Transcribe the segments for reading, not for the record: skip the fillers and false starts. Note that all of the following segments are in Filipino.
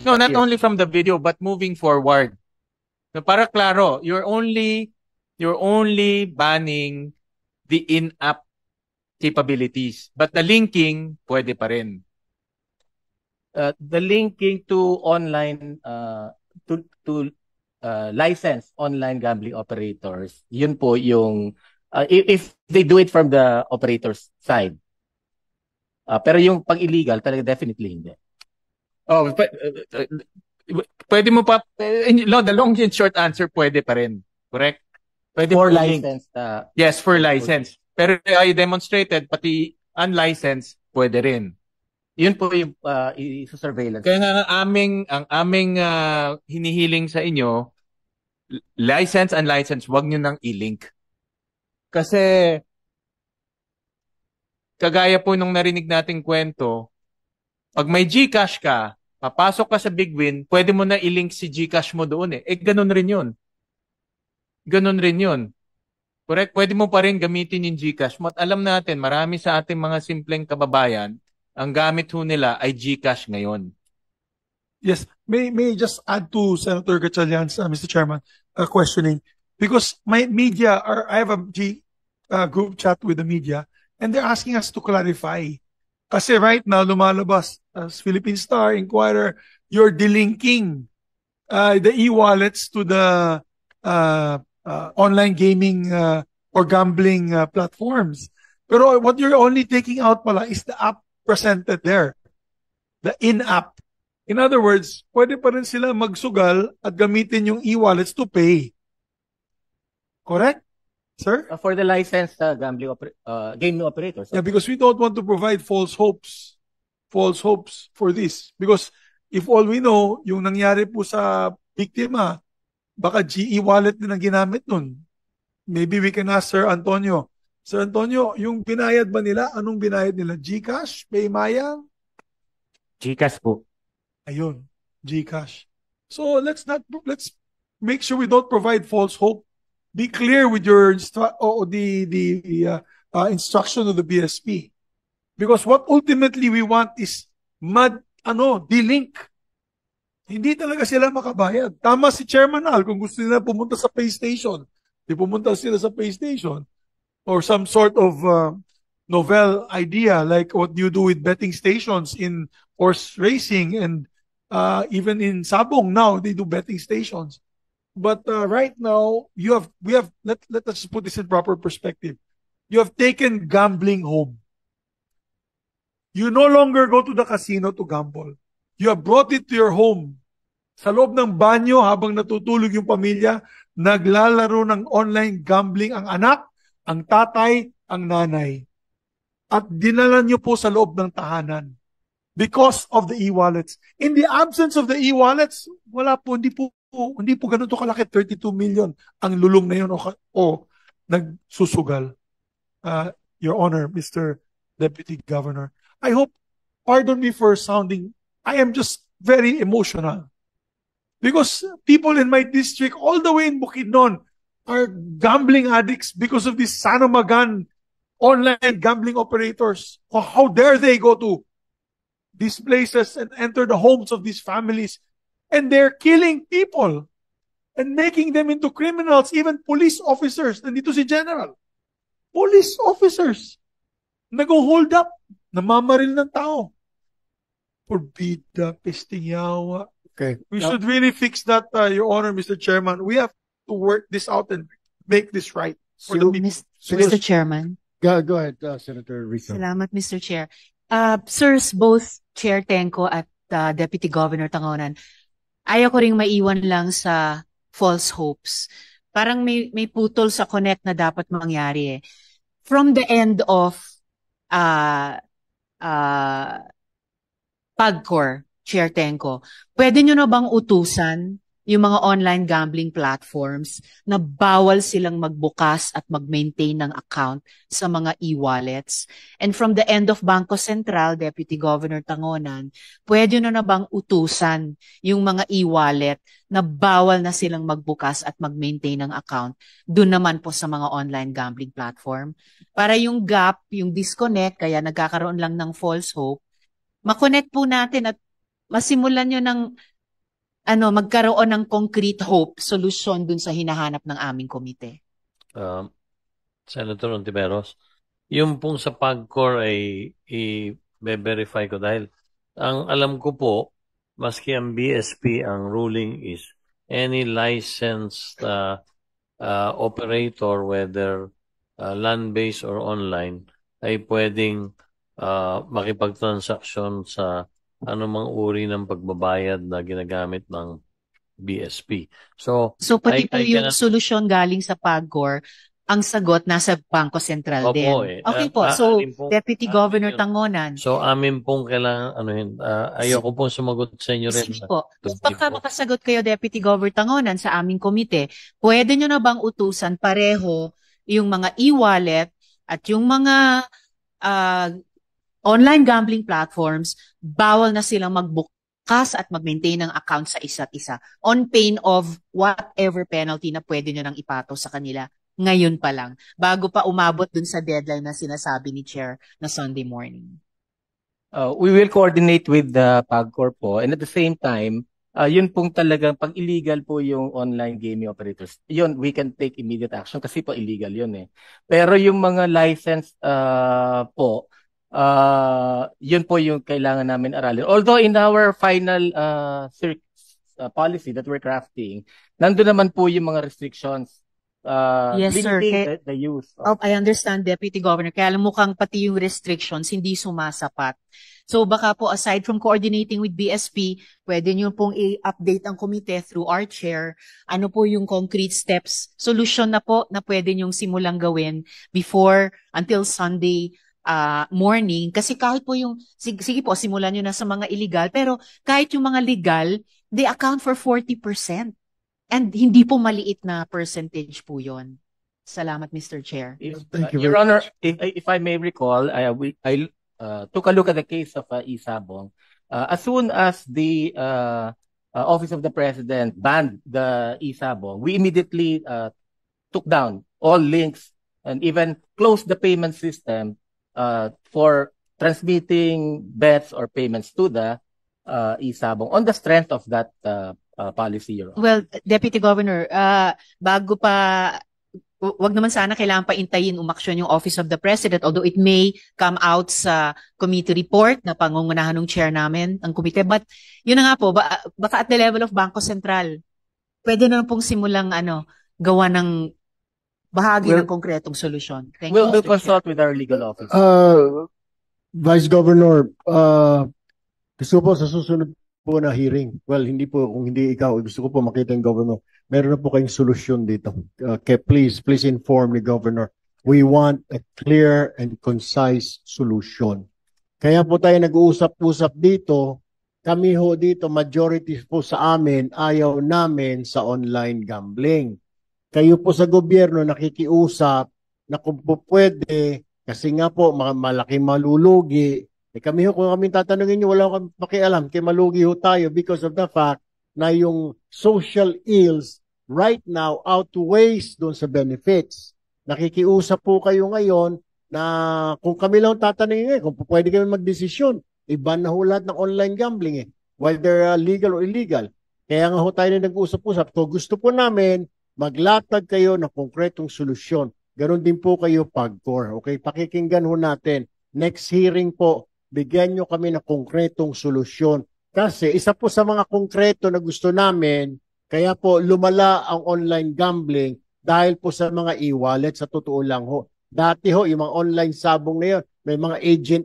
No, not Yes. only from the video, but moving forward. No, para klaro, you're only banning the in-app capabilities. But the linking, pwede pa rin. The linking to online to licensed online gambling operators, yun po yung if they do it from the operator's side. Pero yung pag illegal talaga definitely hindi. Oh, pwede mo pa, no, the long and short answer, pwede pa rin. Correct? Pwede mo For i-link. licensed Yes, for for license. Pero I demonstrated, pati unlicensed, pwede rin. yun po yung surveillance. Kaya nga ang aming hinihiling sa inyo, license, unlicensed, wag nyo nang i-link. Kasi kagaya po nung narinig nating kwento, pag may GCash ka, papasok ka sa Big Win, pwede mo na i-link si GCash mo doon eh. Ganun rin yun. Ganun rin yun. Correct? Pwede mo pa rin gamitin yung GCash mo. At alam natin, marami sa ating mga simpleng kababayan, ang gamit ho nila ay GCash ngayon. Yes, may just add to Senator Gatchalian's, Mr. Chairman, questioning, because my media are I have a group chat with the media, and they're asking us to clarify. Kasi right now lumalabas as Philippine Star, Inquirer, you're delinking the e-wallets to the online gaming or gambling platforms. Pero what you're only taking out pala is the app presented there, the in-app. In other words, pwede pa rin sila magsugal at gamitin yung e-wallets to pay. Correct, sir? For the licensed gaming operators. Yeah, because we don't want to provide false hopes for this. Because if all we know, yung nangyari po sa biktima, baka GE wallet din ang ginamit nun. Maybe we can ask Sir Antonio. Sir Antonio, yung binayad ba nila? Anong binayad nila? GCash? Paymaya? GCash po. Ayun, GCash. So let's make sure we don't provide false hope. Be clear with your instruction of the BSP. Because what ultimately we want is de-link. Hindi talaga sila makabayad. Tama si Chairman Al, kung gusto nila pumunta sa pay station, di pumunta sila sa pay station or some sort of novel idea like what you do with betting stations in horse racing and even in Sabong now they do betting stations. But right now let us put this in proper perspective. You have taken gambling home. You no longer go to the casino to gamble. You have brought it to your home. Sa loob ng banyo habang natutulog yung pamilya, naglalaro ng online gambling ang anak, ang tatay, ang nanay. At dinala nyo po sa loob ng tahanan because of the e-wallets. In the absence of the e-wallets, wala po, hindi po ganun to kalaki, 32 million ang lulong na yun o nagsusugal. Your Honor, Mr. Deputy Governor. I hope, pardon me for sounding, I am just very emotional. Because people in my district, all the way in Bukidnon, are gambling addicts because of these Sanamagan online gambling operators. How dare they go to these places and enter the homes of these families? And they're killing people and making them into criminals, even police officers. Nandito si General. Police officers. Nag-hold up. Namamaril ng tao. Forbida, pesting yawa. Okay. We should really fix that, Your Honor, Mr. Chairman. We have to work this out and make this right. For the people. Mr. Chairman. Go ahead, Senator Rico. Salamat, Mr. Chair. Sirs, both Chair Tenko at Deputy Governor Tangonan, ayaw ko ring maiwan lang sa false hopes. Parang may putol sa connect na dapat mangyari eh. From the end of PAGCOR, Chair Tenko, pwede nyo na bang utusan yung mga online gambling platforms na bawal silang magbukas at mag-maintain ng account sa mga e-wallets? And from the end of Bangko Sentral, Deputy Governor Tangonan, pwede na bang utusan yung mga e-wallet na bawal na silang magbukas at mag-maintain ng account doon naman po sa mga online gambling platform? Para yung gap, yung disconnect, kaya nagkakaroon lang ng false hope, makonect po natin at masimulan nyo ng magkaroon ng concrete hope, solusyon dun sa hinahanap ng aming komite? Senator Ontiveros, yung pong sa PAGCOR ay i-verify ko dahil ang alam ko po, maski ang BSP, ang ruling is any licensed operator, whether land-based or online, ay pwedeng makipagtransaksyon sa anumang uri ng pagbabayad na ginagamit ng BSP. So pati po yung cannot... solusyon galing sa PAGCOR, ang sagot nasa Bangko Sentral Opo, din. Okay po. So, Deputy Governor Tangonan. So, amin pong kailangan, ayoko pong sumagot sa inyo rin. Sige po. Kung baka makasagot kayo, Deputy Governor Tangonan, sa aming komite, pwede nyo na bang utusan pareho yung mga e-wallet at yung mga online gambling platforms, bawal na silang magbukas at mag-maintain ng account sa isa't isa on pain of whatever penalty na pwede nyo nang ipato sa kanila ngayon pa lang, bago pa umabot dun sa deadline na sinasabi ni Chair na Sunday morning? We will coordinate with the PAGCOR po, and at the same time, yun pong talagang pag illegal po yung online gaming operators, yun, we can take immediate action kasi po illegal yun eh. Pero yung mga license po, yun po yung kailangan namin aralin. Although in our final policy that we're crafting, nandun naman po yung mga restrictions. Yes, sir. The use of... I understand, Deputy Governor. Kaya mukhang pati yung restrictions hindi sumasapat. So baka po aside from coordinating with BSP, pwede nyo pong i-update ang komite through our chair. Ano po yung concrete steps, solution na po na pwede nyong simulang gawin until Sunday morning. Kasi kahit po yung, sige po, simulan nyo na sa mga illegal, pero kahit yung mga legal, they account for 40%. And hindi po maliit na percentage po yun. Salamat, Mr. Chair. Thank you. Your Honor, if I may recall, I took a look at the case of Isabong. As soon as the Office of the President banned the Isabong, we immediately took down all links and even closed the payment system for transmitting bets or payments to the Isabong on the strength of that policy, Your Honor. Well, Deputy Governor, bago pa, wag naman sana kailangan pa intayin umaksyon yung Office of the President, although it may come out sa committee report na pangungunahan ng chair namin, ang komite. But yun na nga po, baka at the level of Bangko Sentral, pwede na pong simulang gawa ng bahagi ng konkretong solusyon. Thank you, We'll Mr. consult with our legal office. Vice Governor, gusto po sa susunod po na hearing. Well, hindi po, kung hindi ikaw, gusto ko po makita yung Governor. Meron na po kayong solusyon dito. Okay, please inform the Governor. We want a clear and concise solution. Kaya po tayo nag-uusap-usap dito. Kami ho dito, majority po sa amin, ayaw namin sa online gambling. Kayo po sa gobyerno nakikiusap na kung po pwede, kasi nga po malaki malulugi. Kami ho, kung kami tatanungin nyo, wala kami pakialam, kaya malugi ho tayo because of the fact na yung social ills right now outweighs doon sa benefits. Nakikiusap po kayo ngayon na kung kami lang tatanungin kung pwede kami magdesisyon, iba na ho lahat ng online gambling whether legal or illegal. Kaya nga ho tayo na nag-usap-usap. So gusto po namin maglatag kayo ng konkretong solusyon. Ganon din po kayo PAGCOR. Okay, pakikinggan ho natin. Next hearing po, bigyan nyo kami ng konkretong solusyon. Kasi isa po sa mga konkreto na gusto namin, kaya po lumala ang online gambling dahil po sa mga e-wallet, sa totoo lang ho. Dati ho, yung mga online sabong na yun, may mga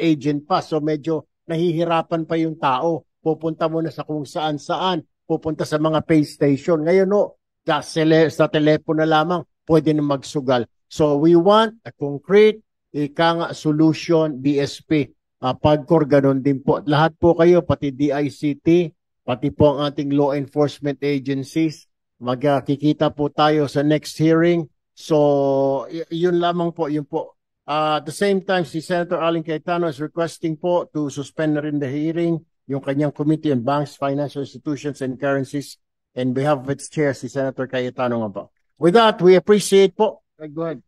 agent pa. So medyo nahihirapan pa yung tao. Pupunta mo na sa kung saan-saan. Pupunta sa mga pay station. Ngayon ho, sa telepono na lamang, pwede na magsugal. So we want a concrete solution, BSP. PAGCOR, ganun din po. Lahat po kayo, pati DICT, pati po ang ating law enforcement agencies, magkikita po tayo sa next hearing. So, yun lamang po, yun po. At the same time, si Senator Aling Cayetano is requesting po to suspend na rin the hearing, yung kanyang Committee on Banks, Financial Institutions, and Currencies, and behalf of its chair, si Senator Cayetano nga po. With that, we appreciate po. Go ahead.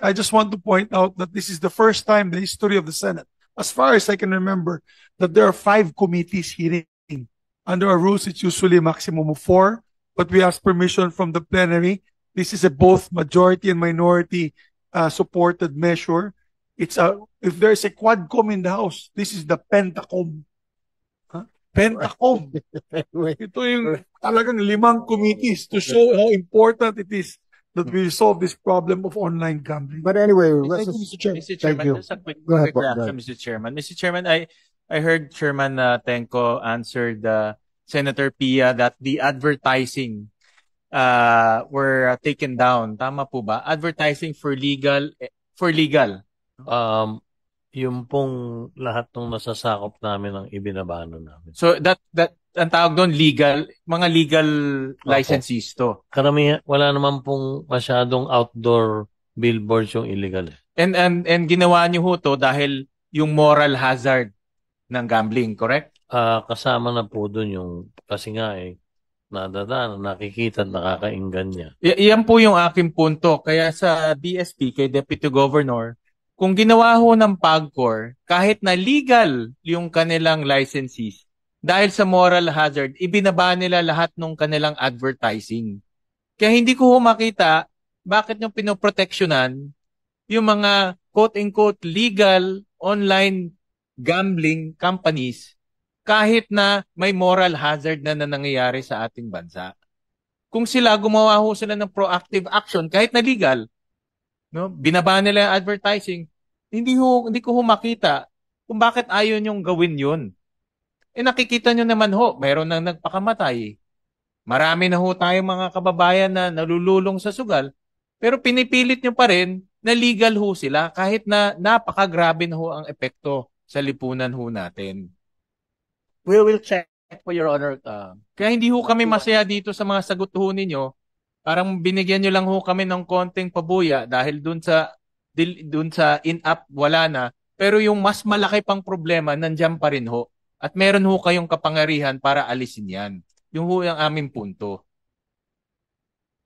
I just want to point out that this is the first time in the history of the Senate, as far as I can remember, that there are 5 committees hearing Under our rules, it's usually a maximum of 4, but we ask permission from the plenary. This is a both majority and minority supported measure. It's if there's a quadcom in the house, this is the pentacom. Huh? Pentacom. Ito yung talagang 5 committees to show how important it is that we resolve this problem of online gambling. But anyway, Mr. Chairman, thank you. just a quick, Go ahead quick po, go reaction, ahead. Mr. Chairman. Mr. Chairman, I heard Chairman Tenko answered Senator Pia that the advertising were taken down. Tama po ba? Advertising for legal. Yung pong lahat ng nasasakop namin ang ibinabano namin. So that ang tawag doon mga legal licensees to. Karamihan, wala naman pong masyadong outdoor billboards yung illegal. And ginawa niyo ho to dahil yung moral hazard ng gambling, correct? Kasama na po doon yung, kasi nga nadadaan, nakikita at nakakainggan niya. Yan po yung aking punto. Kaya sa BSP, kay Deputy Governor, kung ginawa ho ng PAGCOR, kahit na legal yung kanilang licensees, dahil sa moral hazard, ibinaba nila lahat ng kanilang advertising. Kaya hindi ko ho makita bakit yung pinoproteksyonan yung mga quote-unquote legal online gambling companies kahit na may moral hazard na nangyayari sa ating bansa. Kung sila gumawa ho sila ng proactive action kahit na legal, no, binaba nila yung advertising, hindi ko ho makita kung bakit ayaw nyong gawin yun. Nakikita nyo naman ho, mayroon nang nagpakamatay. Marami na ho tayong mga kababayan na nalululong sa sugal, pero pinipilit nyo pa rin na legal ho sila kahit na napakagrabe na ho ang epekto sa lipunan ho natin. We will check for Your Honor. Kaya hindi ho kami masaya dito sa mga sagot ho ninyo. Parang binigyan nyo lang ho kami ng konting pabuya dahil dun sa in-app wala na. Pero yung mas malaki pang problema, nandyan pa rin ho. At meron ho kayong kapangyarihan para alisin yan. Yung ho yung aming punto.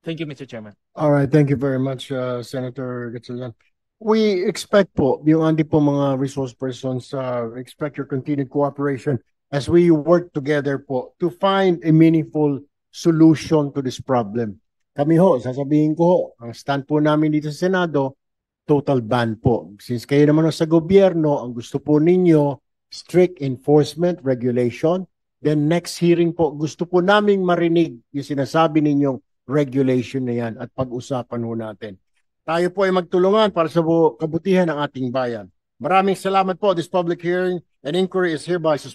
Thank you, Mr. Chairman. All right, thank you very much, Senator Gatchalian. We expect po, yung andi po mga resource persons, expect your continued cooperation as we work together po to find a meaningful solution to this problem. Kami ho, sasabihin ko ho, ang stand po namin dito sa Senado, total ban po. Since kayo naman sa gobyerno, ang gusto po ninyo, strict enforcement, regulation. Then next hearing po, gusto po naming marinig yung sinasabi ninyong regulation na yan at pag-usapan ho natin. Tayo po ay magtulungan para sa kabutihan ng ating bayan. Maraming salamat po. This public hearing and inquiry is hereby suspended.